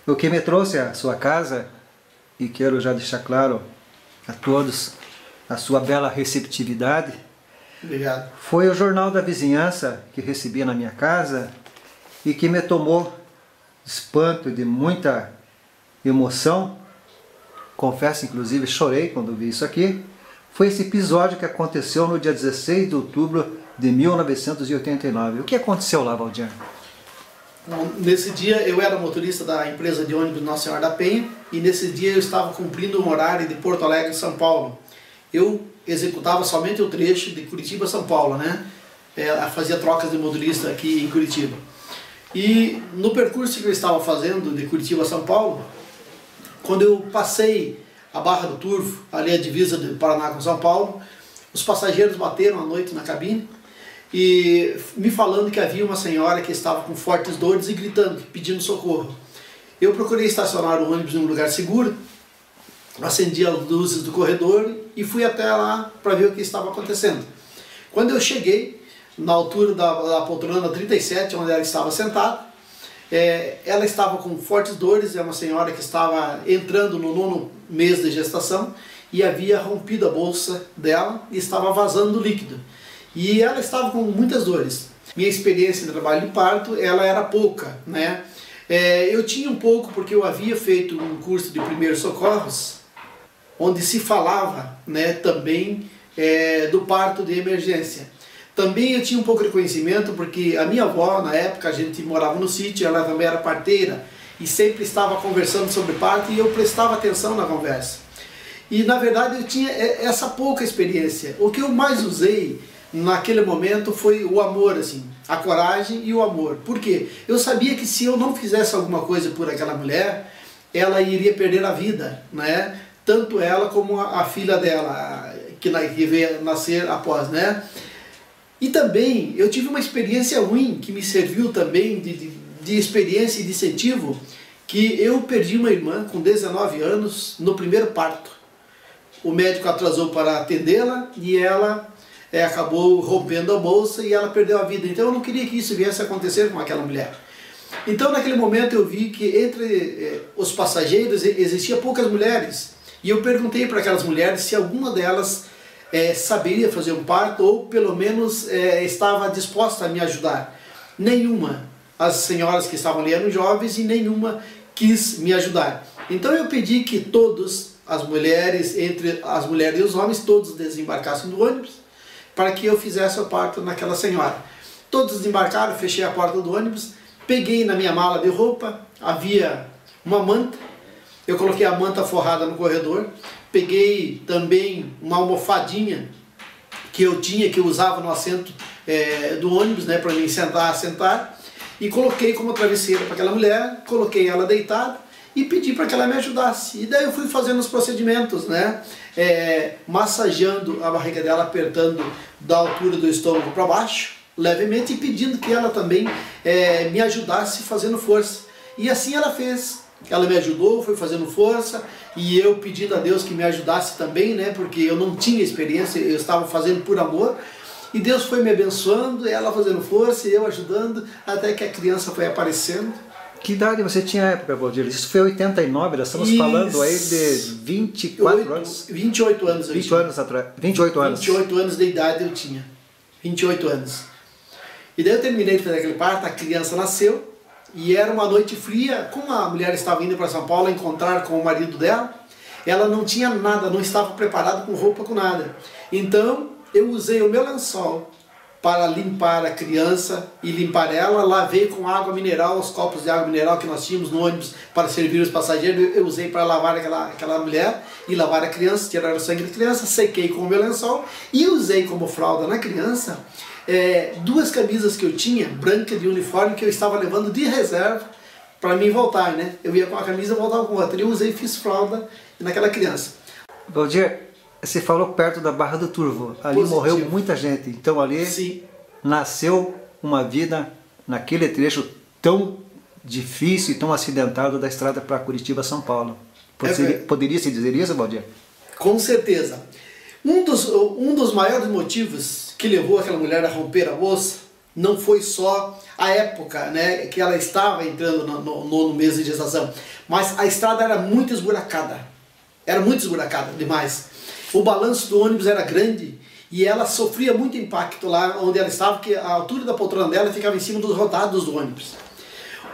O que me trouxe à sua casa, e quero já deixar claro a todos a sua bela receptividade, Obrigado. foi o jornal da vizinhança que recebi na minha casa e que me tomou espanto de muita emoção. Confesso, inclusive, chorei quando vi isso aqui. Foi esse episódio que aconteceu no dia 16 de outubro de 1989. O que aconteceu lá, Valdir? Nesse dia eu era motorista da empresa de ônibus Nossa Senhora da Penha e nesse dia eu estava cumprindo um horário de Porto Alegre, São Paulo. Eu executava somente o trecho de Curitiba, São Paulo, né? Fazia trocas de motorista aqui em Curitiba. E no percurso que eu estava fazendo de Curitiba a São Paulo, quando eu passei a Barra do Turvo, ali a divisa do Paraná com São Paulo, os passageiros bateram à noite na cabine e me falando que havia uma senhora que estava com fortes dores e gritando, pedindo socorro. Eu procurei estacionar o ônibus em um lugar seguro, acendi as luzes do corredor e fui até lá para ver o que estava acontecendo. Quando eu cheguei, na altura da poltrona 37, onde ela estava sentada, ela estava com fortes dores, é uma senhora que estava entrando no 9º mês de gestação e havia rompido a bolsa dela e estava vazando líquido. E ela estava com muitas dores. Minha experiência de trabalho de parto, ela era pouca, né? Eu tinha um pouco porque eu havia feito um curso de primeiros socorros, onde se falava, né, também do parto de emergência. Também eu tinha um pouco de conhecimento porque a minha avó, na época, a gente morava no sítio, ela também era parteira e sempre estava conversando sobre parto e eu prestava atenção na conversa. E na verdade eu tinha essa pouca experiência. O que eu mais usei naquele momento foi o amor, assim, a coragem e o amor. Por quê? Eu sabia que se eu não fizesse alguma coisa por aquela mulher, ela iria perder a vida, né? Tanto ela como a filha dela, que veio nascer após, né? E também eu tive uma experiência ruim, que me serviu também de experiência e de incentivo, que eu perdi uma irmã com 19 anos no primeiro parto. O médico atrasou para atendê-la e ela acabou rompendo a bolsa e ela perdeu a vida. Então eu não queria que isso viesse a acontecer com aquela mulher. Então naquele momento eu vi que entre os passageiros existia poucas mulheres. E eu perguntei para aquelas mulheres se alguma delas saberia fazer um parto ou pelo menos estava disposta a me ajudar. Nenhuma. As senhoras que estavam ali eram jovens e nenhuma quis me ajudar. Então eu pedi que todos, as mulheres, entre as mulheres e os homens, todos desembarcassem do ônibus para que eu fizesse o parto naquela senhora. Todos desembarcaram, fechei a porta do ônibus, peguei na minha mala de roupa, havia uma manta, eu coloquei a manta forrada no corredor, peguei também uma almofadinha que eu tinha, que eu usava no assento do ônibus, né, para mim sentar, e coloquei como travesseiro para aquela mulher, coloquei ela deitada e pedi para que ela me ajudasse. E daí eu fui fazendo os procedimentos, né, massageando a barriga dela, apertando da altura do estômago para baixo, levemente, e pedindo que ela também me ajudasse fazendo força. E assim ela fez. Ela me ajudou, foi fazendo força, e eu pedindo a Deus que me ajudasse também, né, porque eu não tinha experiência, eu estava fazendo por amor, e Deus foi me abençoando, ela fazendo força, e eu ajudando, até que a criança foi aparecendo. Que idade você tinha na época, Valdir? Isso foi em 89, nós estamos falando aí de 24 anos? 28 anos eu 20 tinha. anos atrás. 28 anos. 28 anos de idade eu tinha. 28 anos. E daí eu terminei de fazer aquele parto, a criança nasceu, e era uma noite fria. Como a mulher estava indo para São Paulo encontrar com o marido dela, ela não tinha nada, não estava preparada com roupa, com nada. Então eu usei o meu lençol para limpar a criança e limpar ela, lavei com água mineral, os copos de água mineral que nós tínhamos no ônibus para servir os passageiros, eu usei para lavar aquela mulher e lavar a criança, tirar o sangue da criança, sequei com o meu lençol e usei como fralda na criança duas camisas que eu tinha, branca de uniforme, que eu estava levando de reserva para mim voltar, né? Eu ia com a camisa e voltava com outra, eu usei e fiz fralda naquela criança. Valdir, você falou perto da Barra do Turvo, ali Positivo. Morreu muita gente, então ali Sim. Nasceu uma vida naquele trecho tão difícil e tão acidentado da estrada para Curitiba, São Paulo. Poderia se dizer isso, Valdir? Com certeza. Um dos maiores motivos que levou aquela mulher a romper a bolsa Não foi só a época, né, que ela estava entrando no nono mês de gestação, mas a estrada era muito esburacada. Era muito esburacada demais. O balanço do ônibus era grande e ela sofria muito impacto lá onde ela estava, porque a altura da poltrona dela ficava em cima dos rodados do ônibus.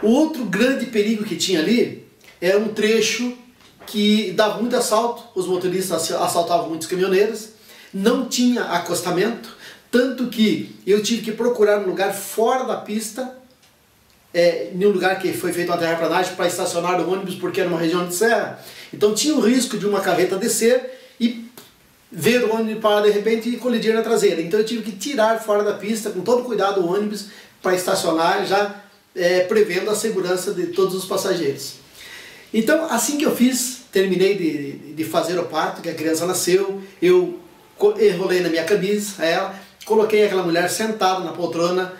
O outro grande perigo que tinha ali era um trecho que dava muito assalto, os motoristas assaltavam muitos caminhoneiros, não tinha acostamento, tanto que eu tive que procurar um lugar fora da pista, em um lugar que foi feito uma terraplanagem para estacionar o ônibus, porque era uma região de serra. Então tinha o risco de uma carreta descer e ver o ônibus para de repente colidir na traseira. Então eu tive que tirar fora da pista com todo cuidado o ônibus para estacionar, já prevendo a segurança de todos os passageiros. Então assim que eu fiz, terminei de fazer o parto, que a criança nasceu, eu enrolei na minha camisa ela, coloquei aquela mulher sentada na poltrona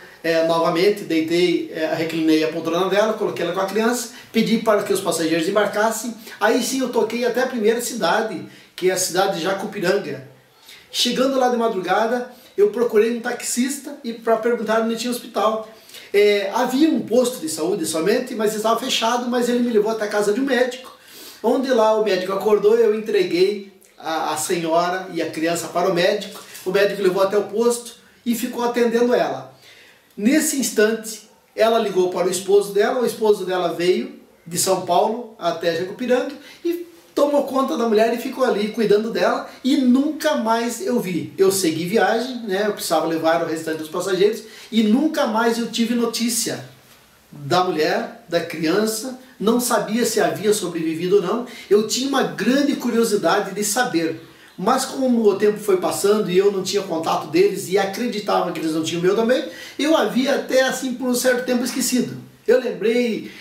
novamente, deitei, reclinei a poltrona dela, coloquei ela com a criança, pedi para que os passageiros embarcassem. Aí sim eu toquei até a primeira cidade, que é a cidade de Jacupiranga. Chegando lá de madrugada, eu procurei um taxista para perguntar onde tinha hospital. Havia um posto de saúde somente, mas estava fechado, mas ele me levou até a casa de um médico, onde lá o médico acordou, eu entreguei a senhora e a criança para o médico levou até o posto e ficou atendendo ela. Nesse instante, ela ligou para o esposo dela veio de São Paulo até Jacupiranga e tomou conta da mulher e ficou ali cuidando dela e nunca mais eu vi. Eu segui viagem, né? Eu precisava levar o restante dos passageiros e nunca mais eu tive notícia da mulher, da criança, não sabia se havia sobrevivido ou não. Eu tinha uma grande curiosidade de saber, mas como o tempo foi passando e eu não tinha contato deles e acreditava que eles não tinham o meu também, eu havia até assim por um certo tempo esquecido. Eu lembrei,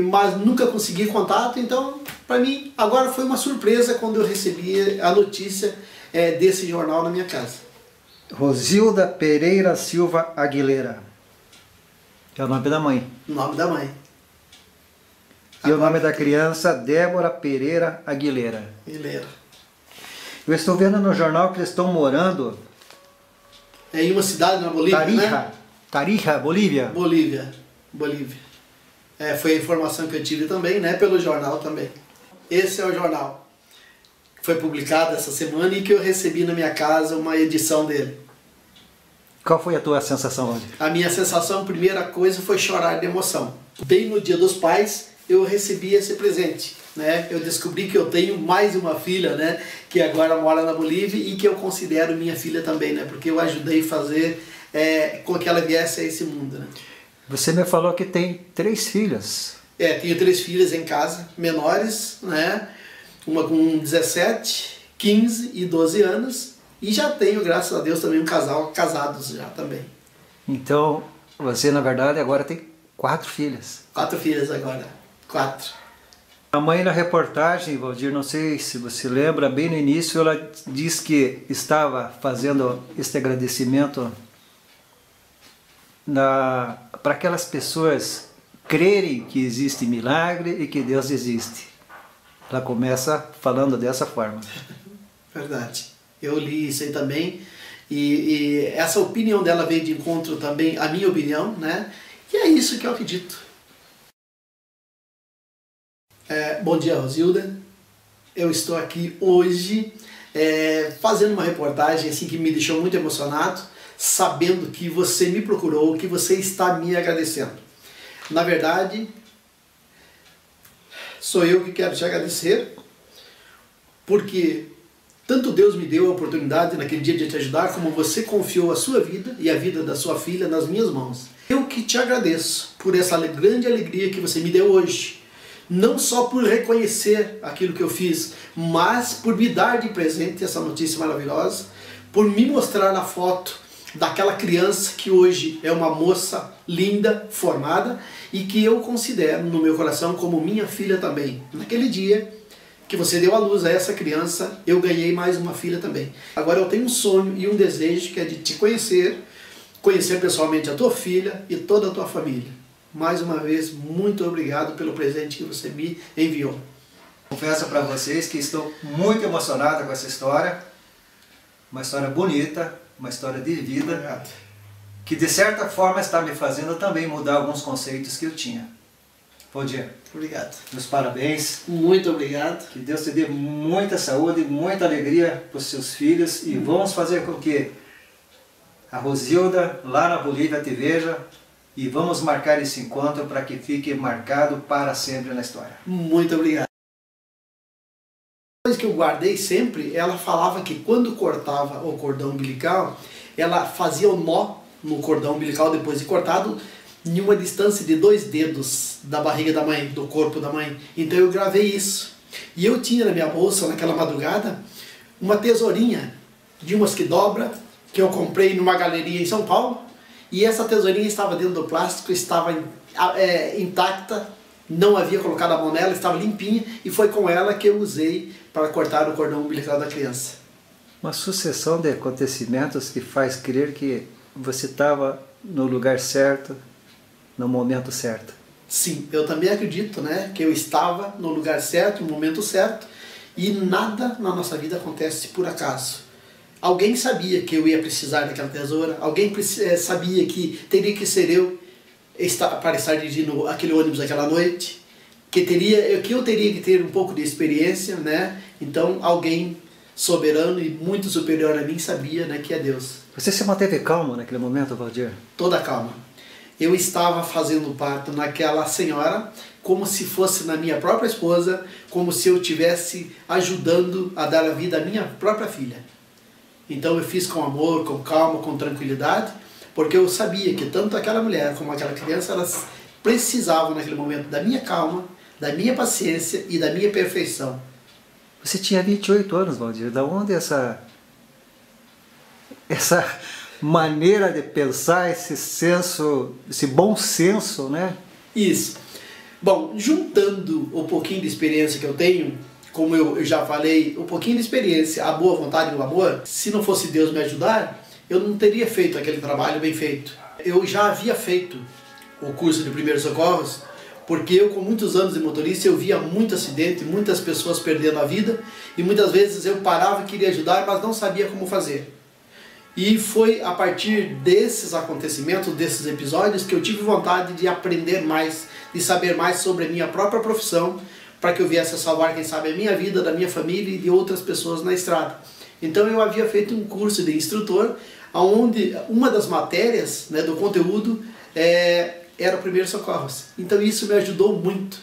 mas nunca consegui contato, então para mim agora foi uma surpresa quando eu recebi a notícia desse jornal na minha casa. Rosilda Pereira Silva Aguilera. É o nome da mãe. O nome da mãe. E o nome da criança, Débora Pereira Aguilera. Aguilera. Eu estou vendo no jornal que eles estão morando... em uma cidade na Bolívia, né? Tarija, Bolívia. Bolívia. Foi a informação que eu tive também, né? Pelo jornal também. Esse é o jornal. Foi publicado essa semana e que eu recebi na minha casa uma edição dele. Qual foi a tua sensação hoje? A minha sensação, primeira coisa, foi chorar de emoção. Bem no Dia dos Pais, eu recebi esse presente, né? Eu descobri que eu tenho mais uma filha, né? Que agora mora na Bolívia e que eu considero minha filha também, né? Porque eu ajudei a fazer com que ela viesse a esse mundo, né? Você me falou que tem 3 filhas. Tenho 3 filhas em casa, menores, né? Uma com 17, 15 e 12 anos. E já tenho, graças a Deus, também um casal casados já também. Então, você na verdade agora tem 4 filhas. 4 filhas agora, 4. A mãe na reportagem, Valdir, não sei se você lembra, bem no início ela disse que estava fazendo este agradecimento para aquelas pessoas crerem que existe milagre e que Deus existe. Ela começa falando dessa forma. Verdade. Eu li isso aí também e essa opinião dela veio de encontro também à minha opinião, né? E é isso que eu acredito. Bom dia, Rosilda. Eu estou aqui hoje fazendo uma reportagem assim, que me deixou muito emocionado, sabendo que você me procurou, que você está me agradecendo. Na verdade, sou eu que quero te agradecer, porque tanto Deus me deu a oportunidade naquele dia de te ajudar, como você confiou a sua vida e a vida da sua filha nas minhas mãos. Eu que te agradeço por essa grande alegria que você me deu hoje. Não só por reconhecer aquilo que eu fiz, mas por me dar de presente essa notícia maravilhosa, por me mostrar na foto daquela criança que hoje é uma moça linda, formada, e que eu considero no meu coração como minha filha também. Naquele dia que você deu à luz a essa criança, eu ganhei mais uma filha também. Agora eu tenho um sonho e um desejo que é de te conhecer pessoalmente a tua filha e toda a tua família. Mais uma vez, muito obrigado pelo presente que você me enviou. Confesso para vocês que estou muito emocionado com essa história. Uma história bonita, uma história de vida. Obrigado. que de certa forma está me fazendo também mudar alguns conceitos que eu tinha. Valdir, Obrigado. meus parabéns. Muito obrigado. Que Deus te dê muita saúde, muita alegria para os seus filhos e vamos fazer com que a Rosilda lá na Bolívia te veja e vamos marcar esse encontro para que fique marcado para sempre na história. Muito obrigado. Coisa que eu guardei sempre, ela falava que quando cortava o cordão umbilical, ela fazia o nó no cordão umbilical depois de cortado, em uma distância de 2 dedos da barriga da mãe, do corpo da mãe. Então eu gravei isso. E eu tinha na minha bolsa, naquela madrugada, uma tesourinha de umas que dobra, que eu comprei numa galeria em São Paulo. E essa tesourinha estava dentro do plástico, estava intacta, não havia colocado a mão nela, estava limpinha. E foi com ela que eu usei para cortar o cordão umbilical da criança. Uma sucessão de acontecimentos que faz crer que você estava no lugar certo, no momento certo. Sim, eu também acredito, né, que eu estava no lugar certo, no momento certo, e nada na nossa vida acontece por acaso. Alguém sabia que eu ia precisar daquela tesoura, alguém sabia que teria que ser eu para estar dirigindo aquele ônibus aquela noite, que eu teria que ter um pouco de experiência, né? Então alguém soberano e muito superior a mim sabia, né, que é Deus. Você se manteve calmo naquele momento, Valdir? Toda calma. Eu estava fazendo parto naquela senhora como se fosse na minha própria esposa, como se eu estivesse ajudando a dar a vida à minha própria filha. Então eu fiz com amor, com calma, com tranquilidade, porque eu sabia que tanto aquela mulher como aquela criança, elas precisavam naquele momento da minha calma, da minha paciência e da minha perfeição. Você tinha 28 anos, Valdir. Da onde essa maneira de pensar, esse senso, esse bom senso, né? Isso. Bom, juntando o pouquinho de experiência que eu tenho, como eu já falei, um pouquinho de experiência, a boa vontade e o amor, se não fosse Deus me ajudar, eu não teria feito aquele trabalho bem feito. Eu já havia feito o curso de primeiros socorros, porque eu, com muitos anos de motorista, eu via muito acidente, muitas pessoas perdendo a vida, e muitas vezes eu parava e queria ajudar, mas não sabia como fazer. E foi a partir desses acontecimentos, desses episódios, que eu tive vontade de aprender mais, de saber mais sobre a minha própria profissão, para que eu viesse a salvar, quem sabe, a minha vida, da minha família e de outras pessoas na estrada. Então eu havia feito um curso de instrutor, onde uma das matérias, né, do conteúdo era o primeiros socorros. Então isso me ajudou muito.